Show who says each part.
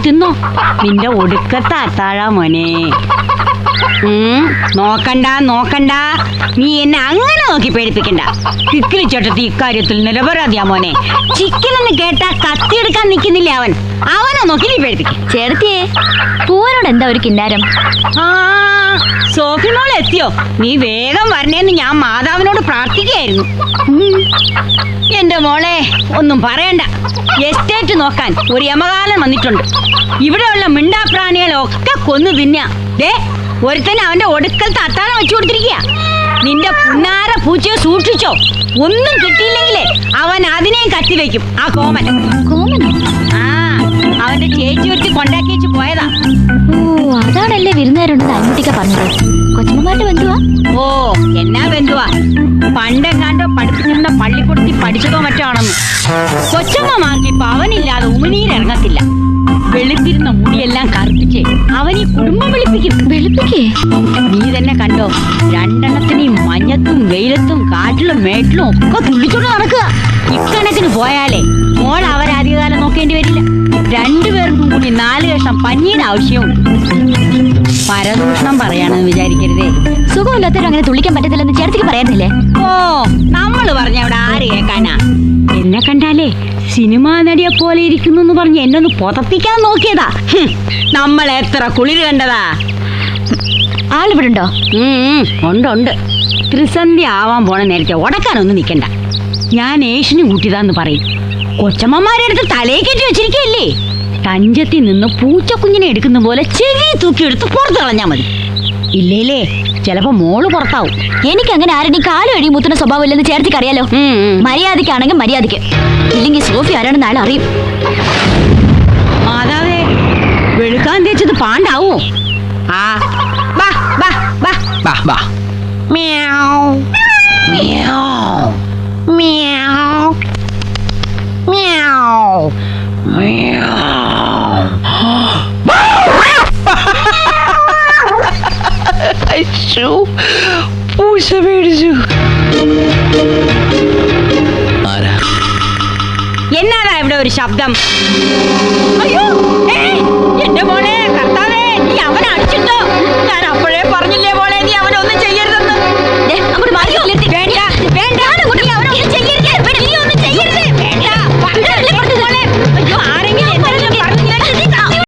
Speaker 1: തിന്നോ, നിന്റെ ഒടുക്കത്തെ അത്താഴ മോനെ. നോക്കണ്ട നോക്കണ്ട, നീ എന്നെ അങ്ങനെ നോക്കി പേടിപ്പിക്കണ്ട. കിക്കിലി ചേട്ടത്തി ഇക്കാര്യത്തിൽ നിരപരാധിയാ മോനെ. ചിക്കനെന്ന് കേട്ടാ കത്തിയെടുക്കാൻ നിൽക്കുന്നില്ല അവൻ. അവനെ നോക്കി നീ പേടിപ്പിക്ക.
Speaker 2: ചേർത്തിയേ, പൂവനോട് എന്താ ഒരു കിന്നാരം?
Speaker 1: സോഫി മോൾ എത്തിയോ? നീ വേഗം വരണേന്ന് ഞാൻ മാതാവിനോട് പ്രാർത്ഥിക്കുകയായിരുന്നു. എന്റെ മോളെ ഒന്നും പറയണ്ട, എസ്റ്റേറ്റ് നോക്കാൻ ഒരു യമകാലം വന്നിട്ടുണ്ട്. ഇവിടെയുള്ള മിണ്ടാപ്രാണികളൊക്കെ കൊന്നു തിന്നാ. ദേ ഒരുത്തന്നെ അവന്റെ ഒടുക്കലത്തെ അത്താഴം വെച്ചു കൊടുത്തിരിക്കുക. നിന്റെ പുന്നാര പൂച്ചയെ സൂക്ഷിച്ചോ, ഒന്നും കിട്ടിയില്ലെങ്കിലേ അവൻ അതിനെയും കത്തിവെക്കും. ആ കോമൻ.
Speaker 2: കോമനോ?
Speaker 1: അവന്റെ ചേച്ചി ഒരുത്തി കൊണ്ടാക്കി വെച്ച് പോയതാ.
Speaker 2: ഓ, അതാണല്ലേ വിരുന്നുകാരുണ്ടെന്ന് അമ്മൂട്ടിക്ക പറഞ്ഞത്. കൊച്ചമ്മമാരുടെ ബന്ധുവാ?
Speaker 1: ഓ, എന്നാ ബന്ധുവാ? പണ്ടെങ്ങാണ്ടോ പഠിപ്പിച്ചിരുന്ന പള്ളിക്കൂടത്തിൽ പഠിച്ചതോ മറ്റോ ആണെന്ന്. കൊച്ചമ്മമാർക്ക് ഇപ്പൊ അവനില്ലാതെ ഉമിനീരിറങ്ങത്തില്ല. വെളുത്തിരുന്ന മുടിയെല്ലാം കറുപ്പിച്ച് അവൻ ഈ കുടുംബം വെളുപ്പിക്കേ. നീ തന്നെ കണ്ടോ, രണ്ടെണ്ണത്തിന് ഈ മഞ്ഞത്തും വെയിലത്തും കാട്ടിലും മേട്ടിലും ഒക്കെ തുള്ളിച്ചോണ്ട് നടക്കുക. ഇക്കണക്കിന് പോയാലേ മോൾ അവരധികകാലം നോക്കേണ്ടി വരില്ല. രണ്ടുപേർക്കും കൂടി 4 കഷ്ണം പഞ്ഞിയുടെ ആവശ്യവും. പരദൂഷണം പറയാണെന്ന് വിചാരിക്കരുതേ.
Speaker 2: സുഖമില്ലാത്തവരും അങ്ങനെ തുള്ളിക്കാൻ പറ്റത്തില്ലെന്ന് ചേർത്തിക്ക് പറയാനില്ലേ?
Speaker 1: ഓ, നമ്മള് പറഞ്ഞ അവിടെ ആര് കേൾക്കാനാ? എന്നെ കണ്ടാലേ സിനിമാ നടിയെ പോലെ ഇരിക്കുന്നു എന്ന് പറഞ്ഞ് എന്നൊന്ന് പുതപ്പിക്കാൻ നോക്കിയതാ. നമ്മൾ എത്ര കുളിര് കണ്ടതാ.
Speaker 2: ആളിവിടെ ഉണ്ടോ?
Speaker 1: ഉണ്ട്. ത്രിസന്ധ്യ ആവാൻ പോണ നേരത്തെ ഉടക്കാനൊന്നും നിൽക്കണ്ട. ഞാൻ ഏഷ്യന് കൂട്ടിയതാന്ന് പറയും. കൊച്ചമ്മമാരെ അടുത്ത് തലയെ കെട്ടി വെച്ചിരിക്കല്ലേ. തഞ്ചത്തിൽ നിന്ന് പൂച്ചക്കുഞ്ഞിനെ എടുക്കുന്ന പോലെ ചെവി തൂക്കിയെടുത്ത് പുറത്ത് കളഞ്ഞാ മതി. ഇല്ലേലേ ചിലപ്പോ മോള് പുറത്താവും.
Speaker 2: എനിക്ക് അങ്ങനെ ആരുടെയും കാലും എഴുതി മുത്തുന്ന സ്വഭാവം ഇല്ലെന്ന് ചേർത്തിക്ക് അറിയാലോ. മര്യാദക്കാണെങ്കിൽ മര്യാദക്ക്, ഇല്ലെങ്കിൽ സോഫി ആരാണെന്ന് ആൾ അറിയും.
Speaker 1: മാതാവേ, വെളുക്കാൻ തേച്ചത് പാണ്ടാവോ?
Speaker 3: പൂച്ച പേടിച്ചു.
Speaker 1: എന്നാടാ ഇവിടെ ഒരു ശബ്ദം? അയ്യോ, എന്റെ മോളെ, കർത്താവേ, നീ അവനെ അടിച്ചിട്ടോ? ഞാൻ